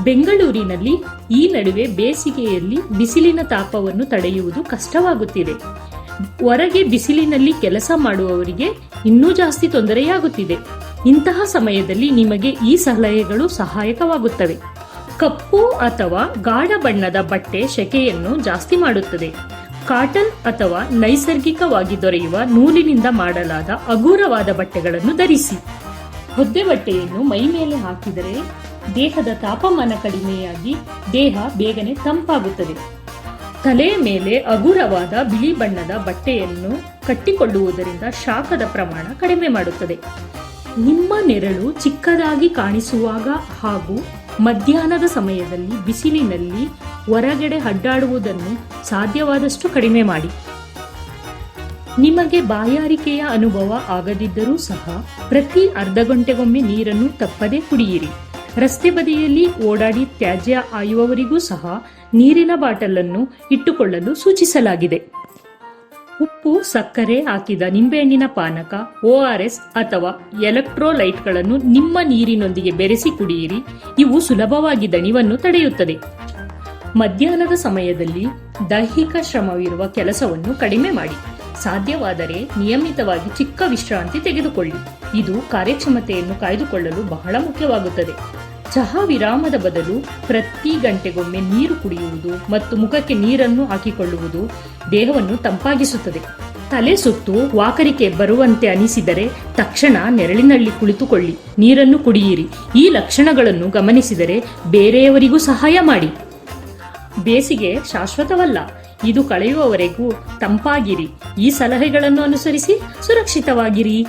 ಬೆಂಗಳೂರಿನಲ್ಲಿ ಈ ನಡುವೆ ಬೇಸಿಗೆಯಲ್ಲಿ ಬಿಸಿಲಿನ ತಾಪವನ್ನು ತಡೆಯುವುದು ಕಷ್ಟವಾಗುತ್ತಿದೆ. ಹೊರಗೆ ಬಿಸಿಲಿನಲ್ಲಿ ಕೆಲಸ ಮಾಡುವವರಿಗೆ ಇನ್ನೂ ಜಾಸ್ತಿ ತೊಂದರೆಯಾಗುತ್ತಿದೆ. ಇಂತಹ ಸಮಯದಲ್ಲಿ ನಿಮಗೆ ಈ ಸಲಹೆಗಳು ಸಹಾಯಕವಾಗುತ್ತವೆ. ಕಪ್ಪು ಅಥವಾ ಗಾಢ ಬಣ್ಣದ ಬಟ್ಟೆ ಸೆಕೆಯನ್ನು ಜಾಸ್ತಿ ಮಾಡುತ್ತದೆ. ಕಾಟನ್ ಅಥವಾ ನೈಸರ್ಗಿಕವಾಗಿ ದೊರೆಯುವ ನೂಲಿನಿಂದ ಮಾಡಲಾದ ಹಗುರವಾದ ಬಟ್ಟೆಗಳನ್ನು ಧರಿಸಿ. ಒದ್ದೆ ಬಟ್ಟೆಯನ್ನು ಮೈ ಮೇಲೆ ಹಾಕಿದರೆ ದೇಹದ ತಾಪಮಾನ ಕಡಿಮೆಯಾಗಿ ದೇಹ ಬೇಗನೆ ತಂಪಾಗುತ್ತದೆ. ತಲೆಯ ಮೇಲೆ ಹಗುರವಾದ ಬಿಳಿ ಬಣ್ಣದ ಬಟ್ಟೆಯನ್ನು ಕಟ್ಟಿಕೊಳ್ಳುವುದರಿಂದ ಶಾಖದ ಪ್ರಮಾಣ ಕಡಿಮೆ ಮಾಡುತ್ತದೆ. ನಿಮ್ಮ ನೆರಳು ಚಿಕ್ಕದಾಗಿ ಕಾಣಿಸುವಾಗ ಹಾಗೂ ಮಧ್ಯಾಹ್ನದ ಸಮಯದಲ್ಲಿ ಬಿಸಿಲಿನಲ್ಲಿ ಹೊರಗಡೆ ಅಡ್ಡಾಡುವುದನ್ನು ಸಾಧ್ಯವಾದಷ್ಟು ಕಡಿಮೆ ಮಾಡಿ. ನಿಮಗೆ ಬಾಯಾರಿಕೆಯ ಅನುಭವ ಆಗದಿದ್ದರೂ ಸಹ ಪ್ರತಿ ಅರ್ಧ ಗಂಟೆಗೊಮ್ಮೆ ನೀರನ್ನು ತಪ್ಪದೇ ಕುಡಿಯಿರಿ. ರಸ್ತೆ ಬದಿಯಲ್ಲಿ ಓಡಾಡಿ ತ್ಯಾಜ್ಯ ಆಯುವವರಿಗೂ ಸಹ ನೀರಿನ ಬಾಟಲನ್ನು ಇಟ್ಟುಕೊಳ್ಳಲು ಸೂಚಿಸಲಾಗಿದೆ. ಉಪ್ಪು, ಸಕ್ಕರೆ ಹಾಕಿದ ನಿಂಬೆಹಣ್ಣಿನ ಪಾನಕ, ORS ಅಥವಾ ಎಲೆಕ್ಟ್ರೋಲೈಟ್ಗಳನ್ನು ನಿಮ್ಮ ನೀರಿನೊಂದಿಗೆ ಬೆರೆಸಿ ಕುಡಿಯಿರಿ. ಇವು ಸುಲಭವಾಗಿ ದಣಿವನ್ನು ತಡೆಯುತ್ತದೆ. ಮಧ್ಯಾಹ್ನದ ಸಮಯದಲ್ಲಿ ದೈಹಿಕ ಶ್ರಮವಿರುವ ಕೆಲಸವನ್ನು ಕಡಿಮೆ ಮಾಡಿ. ಸಾಧ್ಯವಾದರೆ ನಿಯಮಿತವಾಗಿ ಚಿಕ್ಕ ವಿಶ್ರಾಂತಿ ತೆಗೆದುಕೊಳ್ಳಿ. ಇದು ಕಾರ್ಯಕ್ಷಮತೆಯನ್ನು ಕಾಯ್ದುಕೊಳ್ಳಲು ಬಹಳ ಮುಖ್ಯವಾಗುತ್ತದೆ. ಚಹಾ ವಿರಾಮದ ಬದಲು ಪ್ರತಿ ಗಂಟೆಗೊಮ್ಮೆ ನೀರು ಕುಡಿಯುವುದು ಮತ್ತು ಮುಖಕ್ಕೆ ನೀರನ್ನು ಹಾಕಿಕೊಳ್ಳುವುದು ದೇಹವನ್ನು ತಂಪಾಗಿಸುತ್ತದೆ. ತಲೆ ಸುತ್ತು, ವಾಕರಿಕೆ ಬರುವಂತೆ ಅನಿಸಿದರೆ ತಕ್ಷಣ ನೆರಳಿನಲ್ಲಿ ಕುಳಿತುಕೊಳ್ಳಿ, ನೀರನ್ನು ಕುಡಿಯಿರಿ. ಈ ಲಕ್ಷಣಗಳನ್ನು ಗಮನಿಸಿದರೆ ಬೇರೆಯವರಿಗೂ ಸಹಾಯ ಮಾಡಿ. ಬೇಸಿಗೆ ಶಾಶ್ವತವಲ್ಲ, ಇದು ಕಳೆಯುವವರೆಗೂ ತಂಪಾಗಿರಿ. ಈ ಸಲಹೆಗಳನ್ನು ಅನುಸರಿಸಿ ಸುರಕ್ಷಿತವಾಗಿರಿ.